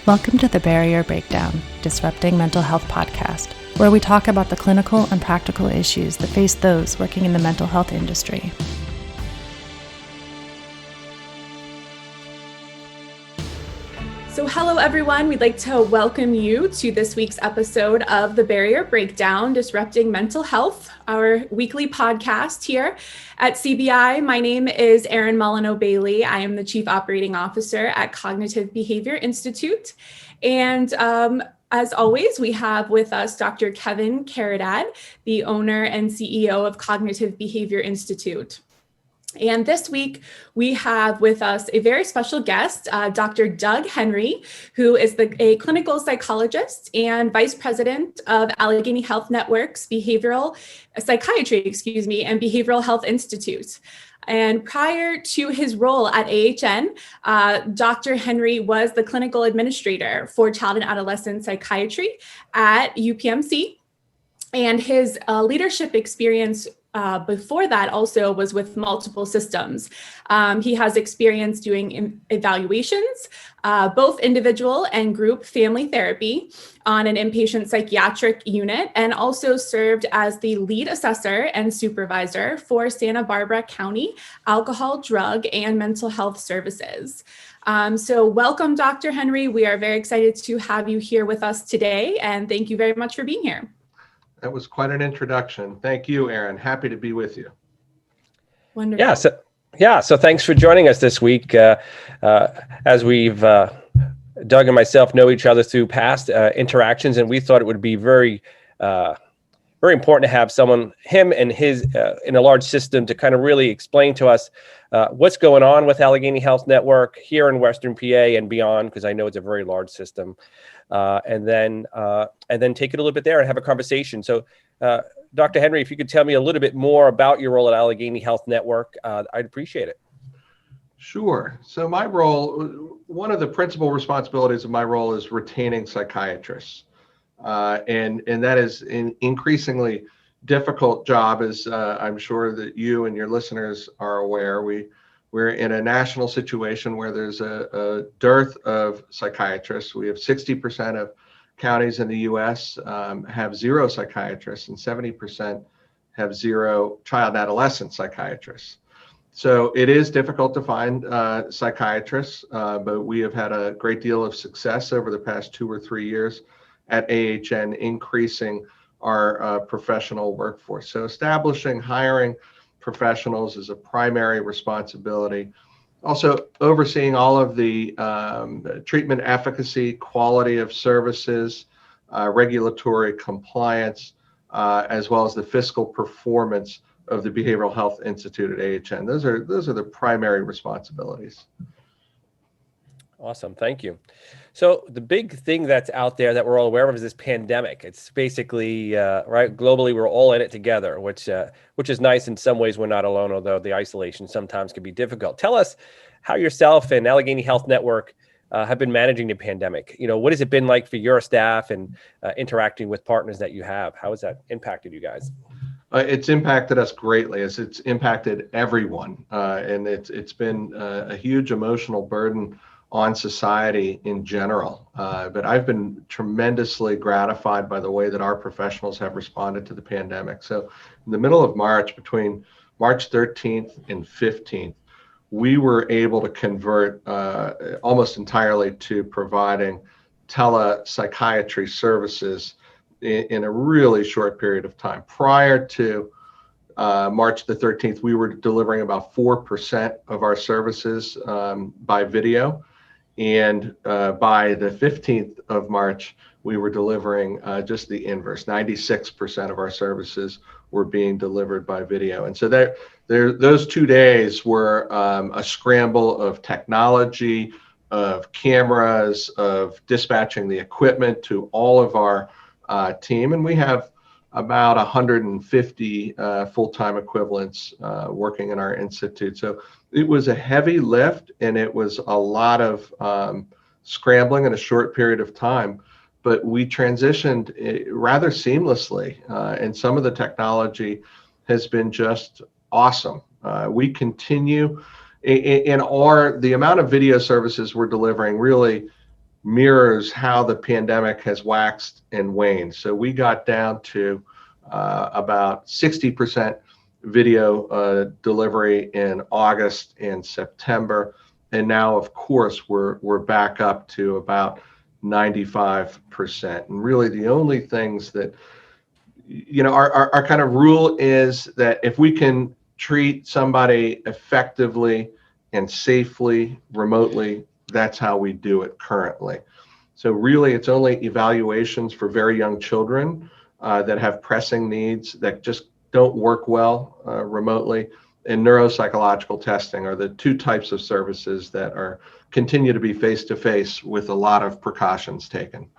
Welcome to the Barrier Breakdown, Disrupting Mental Health podcast, where we talk about the clinical and practical issues that face those working in the mental health industry. So hello everyone, we'd like to welcome you to this week's episode of the Barrier Breakdown, Disrupting Mental Health, our weekly podcast here at CBI. My name is Erin Molyneux-Bailey. I am the Chief Operating Officer at Cognitive Behavior Institute. And as always, we have with us Dr. Kevin Caridad, the owner and CEO of Cognitive Behavior Institute. And this week, we have with us a very special guest, Dr. Doug Henry, who is a clinical psychologist and vice president of Allegheny Health Network's Psychiatry, and Behavioral Health Institute. And prior to his role at AHN, Dr. Henry was the clinical administrator for child and adolescent psychiatry at UPMC. And his leadership experience before that also was with multiple systems. He has experience doing evaluations, both individual and group family therapy on an inpatient psychiatric unit, and also served as the lead assessor and supervisor for Santa Barbara County Alcohol, Drug, and Mental Health Services. So welcome, Dr. Henry. We are very excited to have you here with us today, and thank you very much for being here. That was quite an introduction. Thank you, Erin. Happy to be with you. Wonderful. So thanks for joining us this week. As we've, Doug and myself know each other through past interactions, and we thought it would be very important to have him and his in a large system to kind of really explain to us what's going on with Allegheny Health Network here in Western PA and beyond, because I know it's a very large system. And then take it a little bit there and have a conversation. So, Dr. Henry, if you could tell me a little bit more about your role at Allegheny Health Network, I'd appreciate it. Sure. So my role, one of the principal responsibilities of my role is retaining psychiatrists. And that is an increasingly difficult job, as I'm sure that you and your listeners are aware. We're in a national situation where there's a dearth of psychiatrists. We have 60% of counties in the U.S. Have zero psychiatrists, and 70% have zero child and adolescent psychiatrists. So it is difficult to find psychiatrists, but we have had a great deal of success over the past 2 or 3 years at AHN, increasing our professional workforce. So establishing, hiring professionals is a primary responsibility. Also overseeing all of the treatment efficacy, quality of services, regulatory compliance, as well as the fiscal performance of the Behavioral Health Institute at AHN. Those are the primary responsibilities. Awesome. Thank you. So the big thing that's out there that we're all aware of is this pandemic. It's basically, right, globally, we're all in it together, which is nice. In some ways, we're not alone, although the isolation sometimes can be difficult. Tell us how yourself and Allegheny Health Network have been managing the pandemic. What has it been like for your staff and interacting with partners that you have? How has that impacted you guys? It's impacted us greatly, as it's impacted everyone. And it's been a huge emotional burden on society in general. But I've been tremendously gratified by the way that our professionals have responded to the pandemic. So in the middle of March, between March 13th and 15th, we were able to convert almost entirely to providing telepsychiatry services in a really short period of time. Prior to March the 13th, we were delivering about 4% of our services by video. And by the 15th of March, we were delivering just the inverse. 96% of our services were being delivered by video. And so those 2 days were a scramble of technology, of cameras, of dispatching the equipment to all of our team. And we have about 150 full-time equivalents working in our institute. So it was a heavy lift, and it was a lot of scrambling in a short period of time, but we transitioned rather seamlessly, and some of the technology has been just awesome. We continue, and the amount of video services we're delivering really mirrors how the pandemic has waxed and waned. So we got down to about 60% video delivery in August and September. And now, of course, we're back up to about 95%. And really the only things that, our kind of rule is that if we can treat somebody effectively and safely remotely, that's how we do it currently. So really, it's only evaluations for very young children that have pressing needs that just don't work well remotely, and neuropsychological testing are the two types of services that are continue to be face-to-face with a lot of precautions taken.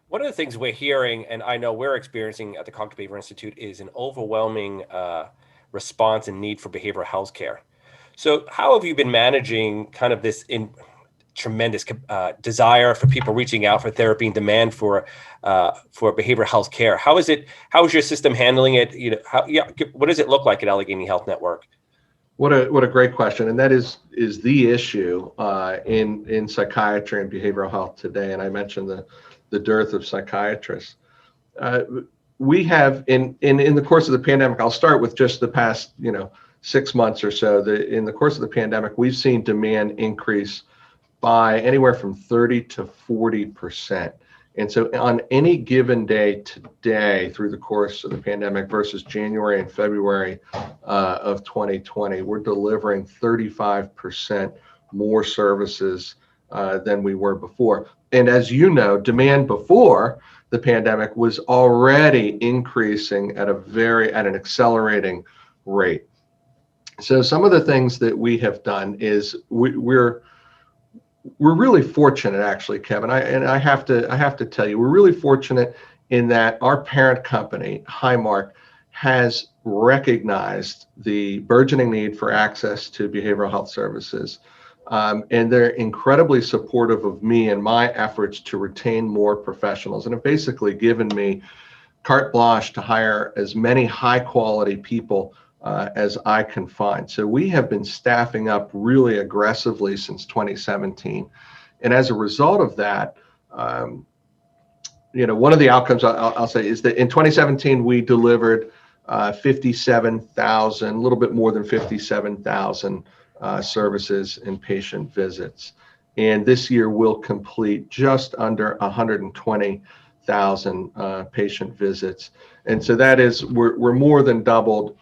One of the things we're hearing, and I know we're experiencing at the Cognitive Behavioral Institute, is an overwhelming response and need for behavioral health care. So how have you been managing kind of this tremendous desire for people reaching out for therapy and demand for behavioral health care? How is your system handling it? What does it look like at Allegheny Health Network? What a great question, and that is the issue in psychiatry and behavioral health today. And I mentioned the dearth of psychiatrists. We have in the course of the pandemic. I'll start with just the past 6 months or so. In the course of the pandemic, we've seen demand increase by anywhere from 30 to 40%. And so on any given day today through the course of the pandemic versus January and February of 2020, we're delivering 35% more services than we were before. And as you know, demand before the pandemic was already increasing at an accelerating rate. So some of the things that we have done is we're really fortunate, actually, Kevin. I have to tell you, we're really fortunate in that our parent company, Highmark, has recognized the burgeoning need for access to behavioral health services. And they're incredibly supportive of me and my efforts to retain more professionals, and have basically given me carte blanche to hire as many high quality people as I can find. So we have been staffing up really aggressively since 2017. And as a result of that, one of the outcomes I'll say is that in 2017, we delivered 57,000, a little bit more than 57,000 services and patient visits. And this year we'll complete just under 120,000 patient visits. And so that is, we're more than doubled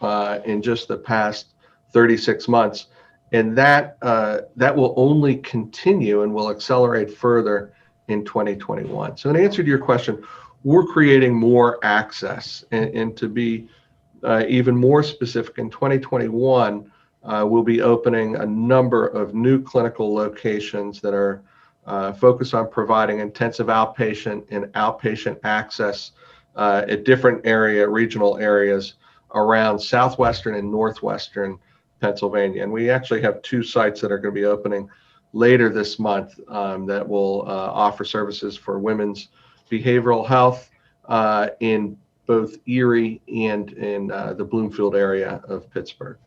in just the past 36 months. And that will only continue and will accelerate further in 2021. So in answer to your question, we're creating more access. And to be even more specific, in 2021, we'll be opening a number of new clinical locations that are focused on providing intensive outpatient and outpatient access at different regional areas around southwestern and northwestern Pennsylvania. And we actually have 2 sites that are going to be opening later this month that will offer services for women's behavioral health in both Erie and in the Bloomfield area of Pittsburgh.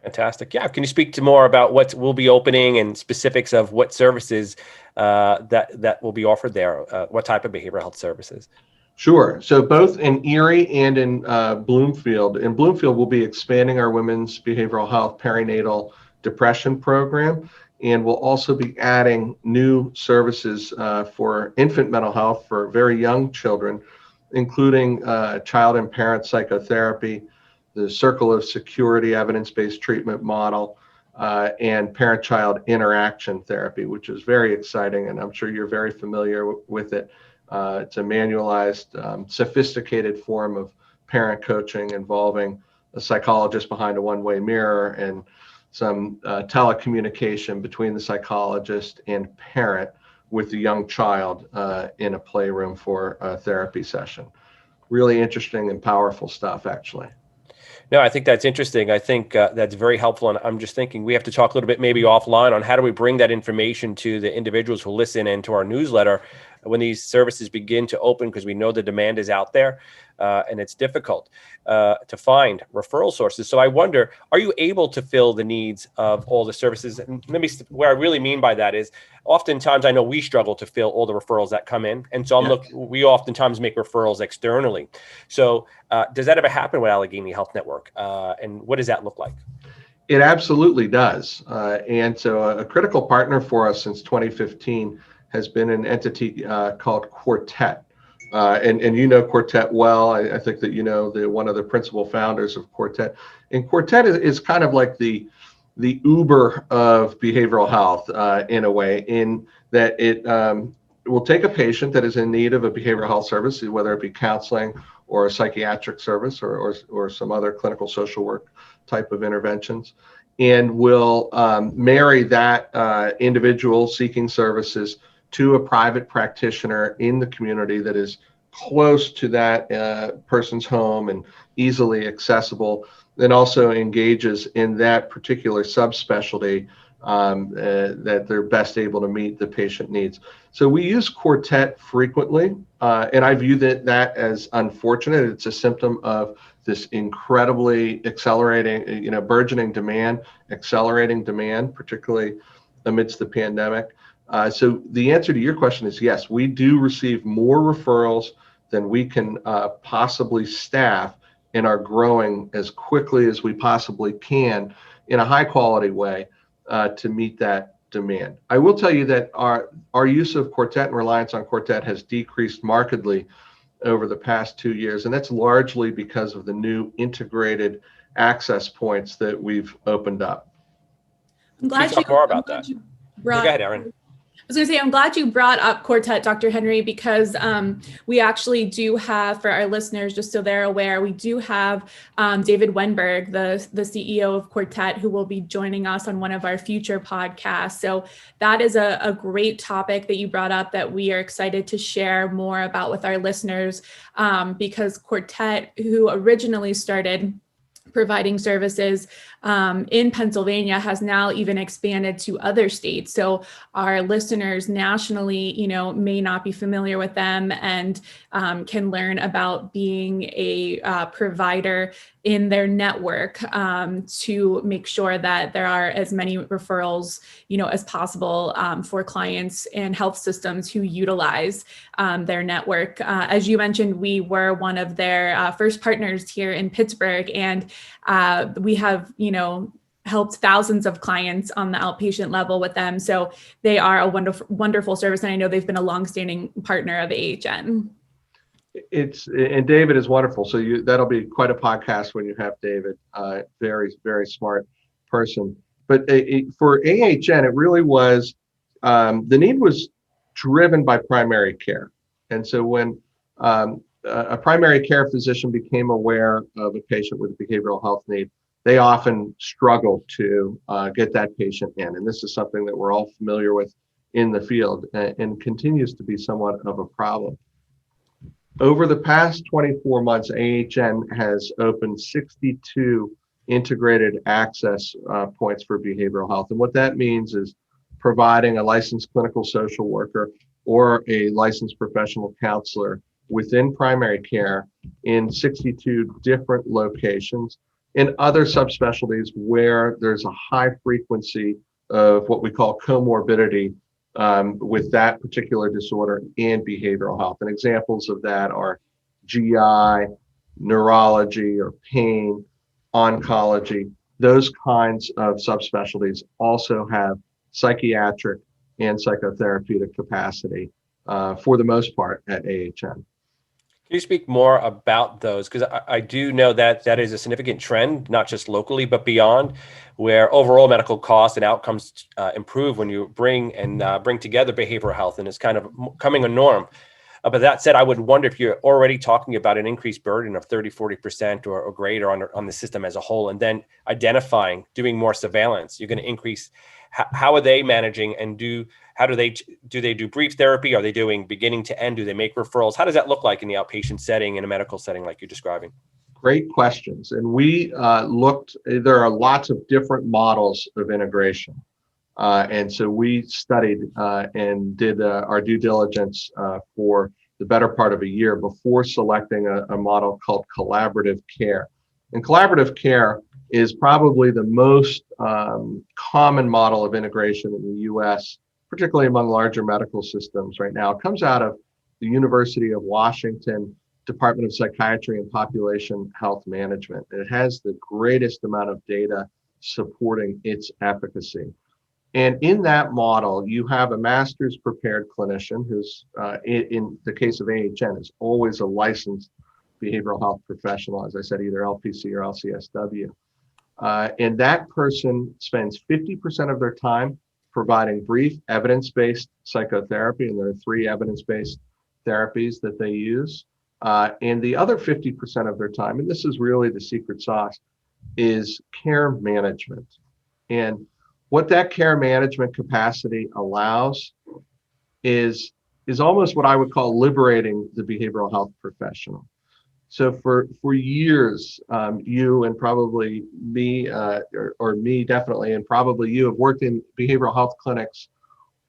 Fantastic. Yeah. Can you speak to more about what will be opening and specifics of what services that will be offered there? What type of behavioral health services? Sure. So both in Erie and in Bloomfield. In Bloomfield, we'll be expanding our women's behavioral health perinatal depression program. And we'll also be adding new services for infant mental health for very young children, including child and parent psychotherapy, the Circle of Security evidence-based treatment model, and parent-child interaction therapy, which is very exciting. And I'm sure you're very familiar with it. It's a manualized, sophisticated form of parent coaching involving a psychologist behind a one-way mirror and some telecommunication between the psychologist and parent with the young child in a playroom for a therapy session. Really interesting and powerful stuff, actually. No, I think that's interesting. I think that's very helpful. And I'm just thinking we have to talk a little bit maybe offline on how do we bring that information to the individuals who listen and to our newsletter when these services begin to open, because we know the demand is out there, and it's difficult to find referral sources. So I wonder, are you able to fill the needs of all the services? And what I really mean by that is, oftentimes I know we struggle to fill all the referrals that come in. And so we oftentimes make referrals externally. So does that ever happen with Allegheny Health Network? And what does that look like? It absolutely does. And so a critical partner for us since 2015 has been an entity called Quartet. And you know Quartet well. I think that you know one of the principal founders of Quartet. And Quartet is kind of like the Uber of behavioral health in a way, in that it will take a patient that is in need of a behavioral health service, whether it be counseling or a psychiatric service or some other clinical social work type of interventions, and will marry that individual seeking services to a private practitioner in the community that is close to that person's home and easily accessible, and also engages in that particular subspecialty that they're best able to meet the patient needs. So we use Quartet frequently, and I view that as unfortunate. It's a symptom of this incredibly accelerating, burgeoning demand, accelerating demand, particularly amidst the pandemic. So the answer to your question is yes, we do receive more referrals than we can possibly staff, and are growing as quickly as we possibly can in a high quality way to meet that demand. I will tell you that our use of Quartet and reliance on Quartet has decreased markedly over the past 2 years, and that's largely because of the new integrated access points that we've opened up. I'm glad you talk more about that. Go ahead, Erin. I was going to say, I'm glad you brought up Quartet, Dr. Henry, because we actually do have, for our listeners, just so they're aware, we do have David Wenberg, the CEO of Quartet, who will be joining us on one of our future podcasts. So that is a great topic that you brought up that we are excited to share more about with our listeners, because Quartet, who originally started providing services in Pennsylvania, has now even expanded to other states. So our listeners nationally, may not be familiar with them, and can learn about being a provider in their network to make sure that there are as many referrals, as possible for clients and health systems who utilize their network. As you mentioned, we were one of their first partners here in Pittsburgh, and we have, helped thousands of clients on the outpatient level with them. So they are a wonderful, wonderful service. And I know they've been a longstanding partner of AHN. And David is wonderful. So that'll be quite a podcast when you have David, very, very smart person. But for AHN, it really was, the need was driven by primary care. And so when a primary care physician became aware of a patient with a behavioral health need, they often struggle to get that patient in. And this is something that we're all familiar with in the field, and continues to be somewhat of a problem. Over the past 24 months, AHN has opened 62 integrated access points for behavioral health. And what that means is providing a licensed clinical social worker or a licensed professional counselor within primary care in 62 different locations, in other subspecialties where there's a high frequency of what we call comorbidity with that particular disorder and behavioral health. And examples of that are GI, neurology or pain, oncology. Those kinds of subspecialties also have psychiatric and psychotherapeutic capacity for the most part at AHN. Can you speak more about those? Because I do know that is a significant trend, not just locally, but beyond, where overall medical costs and outcomes improve when you bring together behavioral health, and it's kind of becoming a norm. But that said, I would wonder if you're already talking about an increased burden of 30-40% or greater on the system as a whole, and then identifying, doing more surveillance. You're going to increase. How are they managing, and do they do brief therapy? Are they doing beginning to end? Do they make referrals? How does that look like in the outpatient setting, in a medical setting like you're describing? Great questions. And we there are lots of different models of integration. And so we studied and did our due diligence for the better part of a year before selecting a model called collaborative care. And collaborative care is probably the most common model of integration in the US, particularly among larger medical systems right now. It comes out of the University of Washington Department of Psychiatry and Population Health Management. It has the greatest amount of data supporting its efficacy. And in that model, you have a master's prepared clinician who's, in the case of AHN, is always a licensed behavioral health professional, as I said, either LPC or LCSW. And that person spends 50% of their time providing brief evidence-based psychotherapy, and there are 3 evidence-based therapies that they use. And the other 50% of their time, and this is really the secret sauce, is care management. And what that care management capacity allows is almost what I would call liberating the behavioral health professional. So for years, you and probably me, or me definitely, and probably you have worked in behavioral health clinics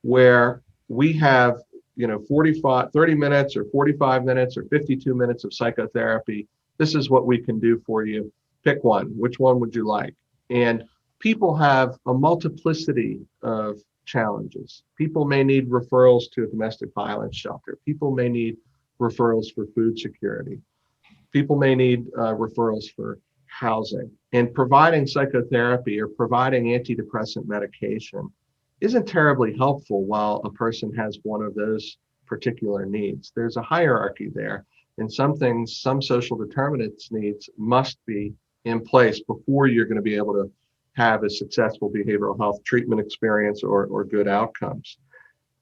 where we have 30 minutes or 45 minutes or 52 minutes of psychotherapy. This is what we can do for you. Pick one. Which one would you like? And people have a multiplicity of challenges. People may need referrals to a domestic violence shelter. People may need referrals for food security. People may need referrals for housing. And providing psychotherapy or providing antidepressant medication isn't terribly helpful while a person has one of those particular needs. There's a hierarchy there, and some things, some social determinants needs must be in place before you're going to be able to have a successful behavioral health treatment experience or good outcomes.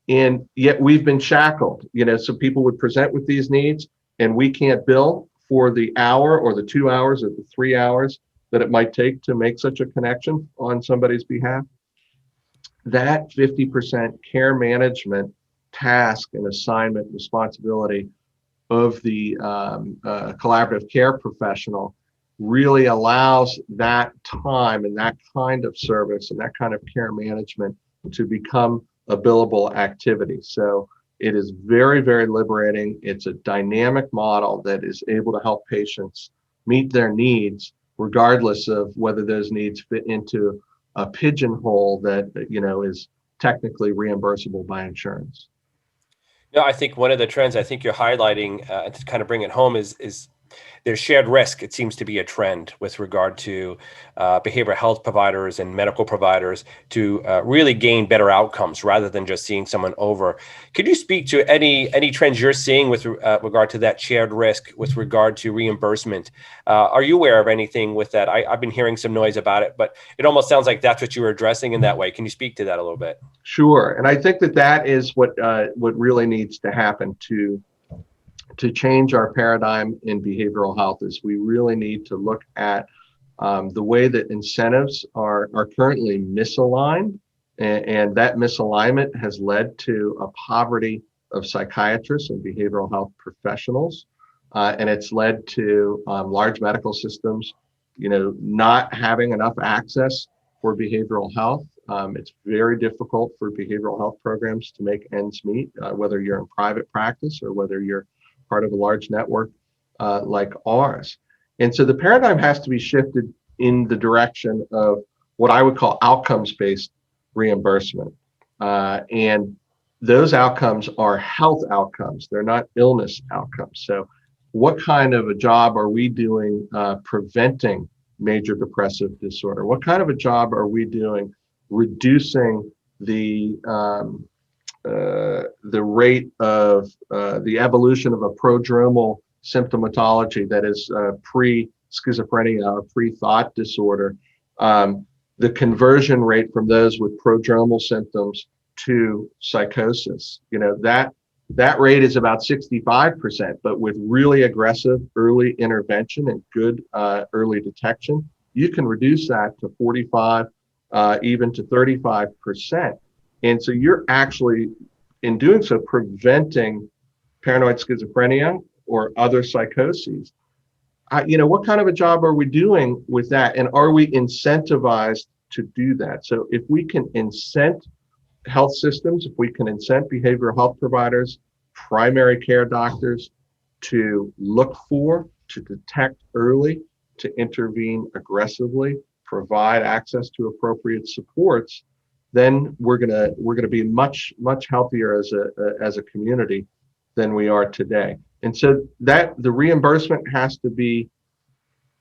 And yet we've been shackled, so people would present with these needs and we can't bill for the hour or the 2 hours or the 3 hours that it might take to make such a connection on somebody's behalf. That 50% care management task and assignment responsibility of the collaborative care professional really allows that time and that kind of service and that kind of care management to become a billable activity. So it is very, very liberating. It's a dynamic model that is able to help patients meet their needs, regardless of whether those needs fit into a pigeonhole that is technically reimbursable by insurance. No, I think one of the trends I think you're highlighting to kind of bring it home is there's shared risk. It seems to be a trend with regard to behavioral health providers and medical providers to really gain better outcomes rather than just seeing someone over. Could you speak to any trends you're seeing with regard to that shared risk with regard to reimbursement? Are you aware of anything with that? I've been hearing some noise about it, but it almost sounds like that's what you were addressing in that way. Can you speak to that a little bit? Sure. And I think that is what really needs to happen to change our paradigm in behavioral health. Is we really need to look at the way that incentives are currently misaligned, and that misalignment has led to a poverty of psychiatrists and behavioral health professionals, and it's led to large medical systems, not having enough access for behavioral health. It's very difficult for behavioral health programs to make ends meet, whether you're in private practice or whether you're part of a large network like ours. And so the paradigm has to be shifted in the direction of what I would call outcomes-based reimbursement. And those outcomes are health outcomes. They're not illness outcomes. So what kind of a job are we doing preventing major depressive disorder? What kind of a job are we doing reducing the rate of the evolution of a prodromal symptomatology that is pre-schizophrenia or pre-thought disorder, the conversion rate from those with prodromal symptoms to psychosis? That rate is about 65%, but with really aggressive early intervention and good early detection, you can reduce that to 45, even to 35%. And so you're actually, in doing so, preventing paranoid schizophrenia or other psychoses. What kind of a job are we doing with that? And are we incentivized to do that. So if we can incent health systems, if we can incent behavioral health providers, primary care doctors to look for, to detect early, to intervene aggressively, provide access to appropriate supports, then we're gonna be much healthier as a community than we are today. And so that the reimbursement has to be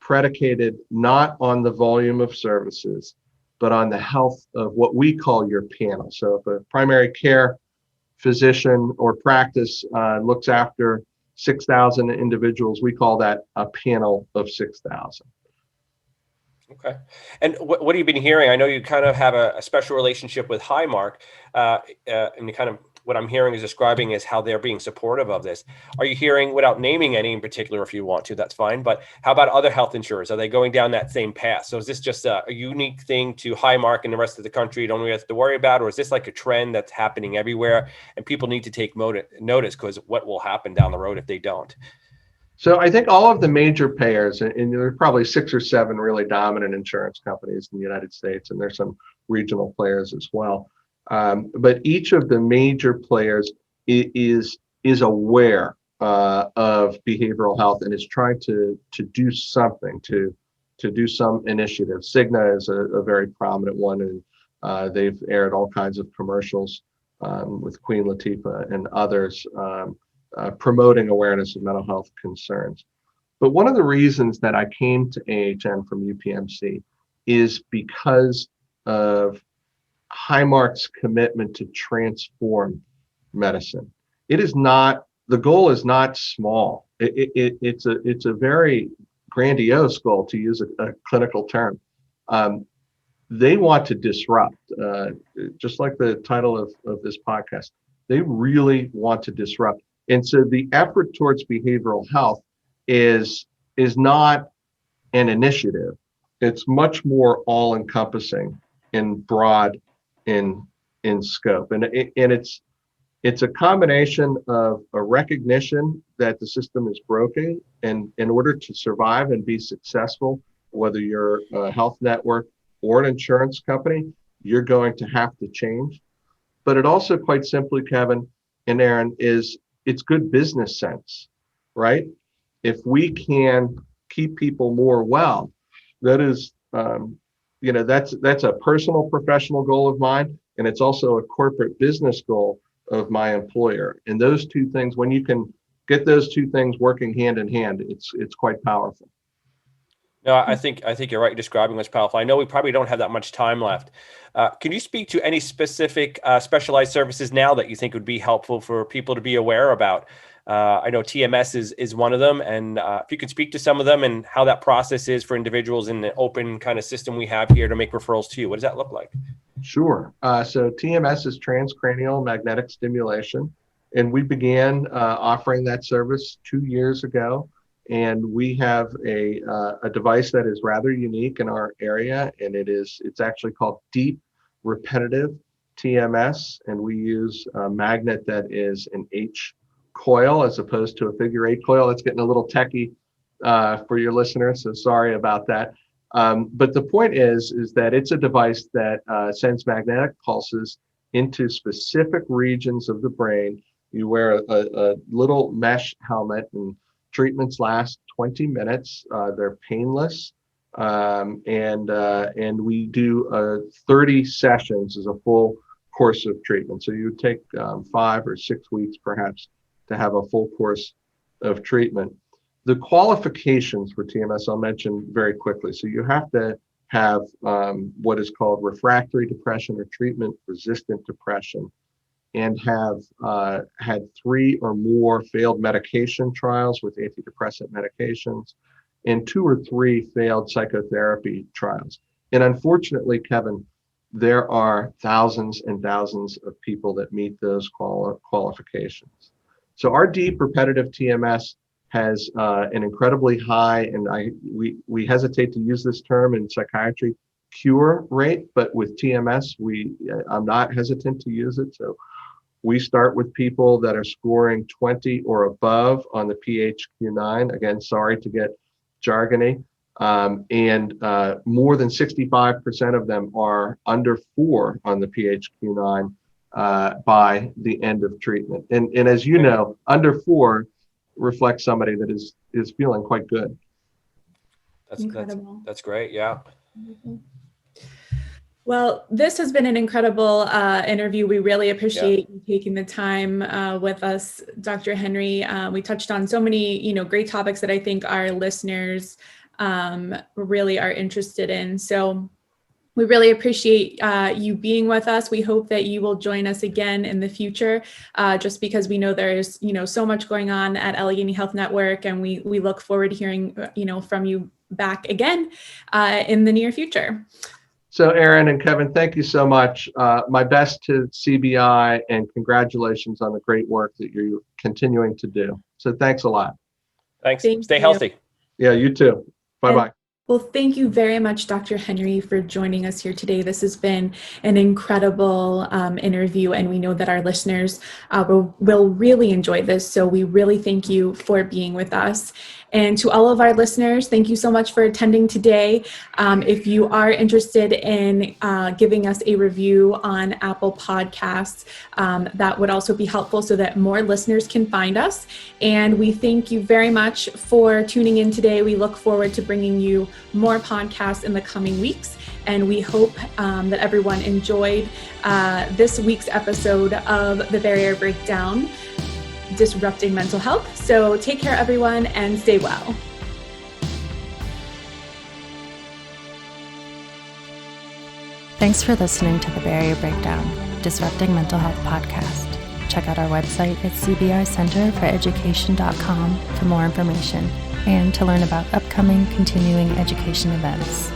predicated not on the volume of services, but on the health of what we call your panel. So if a primary care physician or practice looks after 6,000 individuals, we call that a panel of 6,000. Okay. And what have you been hearing? I know you kind of have a special relationship with Highmark, and you kind of, what I'm hearing is describing is how they're being supportive of this. Are you hearing, without naming any in particular, if you want to, that's fine, but how about other health insurers? Are they going down that same path? So is this just a unique thing to Highmark and the rest of the country you don't really have to worry about? Or is this like a trend that's happening everywhere and people need to take notice because what will happen down the road if they don't? So I think all of the major payers, and there are probably 6 or 7 really dominant insurance companies in the United States, and there's some regional players as well. But each of the major players is aware of behavioral health and is trying to do something, to do some initiative. Cigna is a very prominent one, and they've aired all kinds of commercials with Queen Latifah and others promoting awareness of mental health concerns. But one of the reasons that I came to AHN from UPMC is because of Highmark's commitment to transform medicine. It is not, the goal is not small. It's a very grandiose goal, to use a clinical term. They want to disrupt, just like the title of this podcast. They really want to disrupt. And so the effort towards behavioral health is not an initiative. It's much more all-encompassing and broad in scope. And it's a combination of a recognition that the system is broken, and in order to survive and be successful, whether you're a health network or an insurance company, you're going to have to change. But it also, quite simply, Kevin and Aaron, it's good business sense, right? If we can keep people more well, that is, that's a personal, professional goal of mine, and it's also a corporate business goal of my employer. And those two things, when you can get those two things working hand in hand, it's quite powerful. No, I think you're right describing what's powerful. I know we probably don't have that much time left. Can you speak to any specific specialized services now that you think would be helpful for people to be aware about? I know TMS is one of them, and if you could speak to some of them and how that process is for individuals in the open kind of system we have here to make referrals to you. What does that look like? Sure. So TMS is transcranial magnetic stimulation, and we began offering that service 2 years ago. And we have a device that is rather unique in our area, and it's actually called deep repetitive TMS, and we use a magnet that is an H coil as opposed to a figure 8 coil. That's getting a little techie for your listeners, so sorry about that. But the point is that it's a device that sends magnetic pulses into specific regions of the brain. You wear a little mesh helmet, and treatments last 20 minutes. They're painless, and we do 30 sessions as a full course of treatment. So you would take 5 or 6 weeks perhaps to have a full course of treatment. The qualifications for TMS I'll mention very quickly. So you have to have what is called refractory depression or treatment-resistant depression, and have had 3 or more failed medication trials with antidepressant medications, and 2 or 3 failed psychotherapy trials. And unfortunately, Kevin, there are thousands and thousands of people that meet those qualifications. So our deep repetitive TMS has an incredibly high, and we hesitate to use this term in psychiatry, cure rate, but with TMS, I'm not hesitant to use it. So we start with people that are scoring 20 or above on the PHQ-9. Again, sorry to get jargony, and more than 65% of them are under 4 on the PHQ-9 by the end of treatment. And as you know, under 4 reflects somebody that is feeling quite good. That's great. Yeah. Mm-hmm. Well, this has been an incredible interview. We really appreciate you taking the time with us, Dr. Henry. We touched on so many, great topics that I think our listeners really are interested in. So we really appreciate you being with us. We hope that you will join us again in the future, just because we know there's, so much going on at Allegheny Health Network, and we look forward to hearing, from you back again in the near future. So Aaron and Kevin, thank you so much. My best to CBI, and congratulations on the great work that you're continuing to do. So thanks a lot. Thanks. Stay healthy. Yeah, you too. Bye-bye. Well, thank you very much, Dr. Henry, for joining us here today. This has been an incredible interview, and we know that our listeners will really enjoy this. So we really thank you for being with us. And to all of our listeners, thank you so much for attending today. If you are interested in giving us a review on Apple Podcasts, that would also be helpful so that more listeners can find us. And we thank you very much for tuning in today. We look forward to bringing you more podcasts in the coming weeks. And we hope that everyone enjoyed this week's episode of The Barrier Breakdown, Disrupting Mental Health. So take care, everyone, and stay well. Thanks for listening to The Barrier Breakdown, Disrupting Mental Health podcast. Check out our website at cbicenterforeducation.com for more information and to learn about upcoming continuing education events.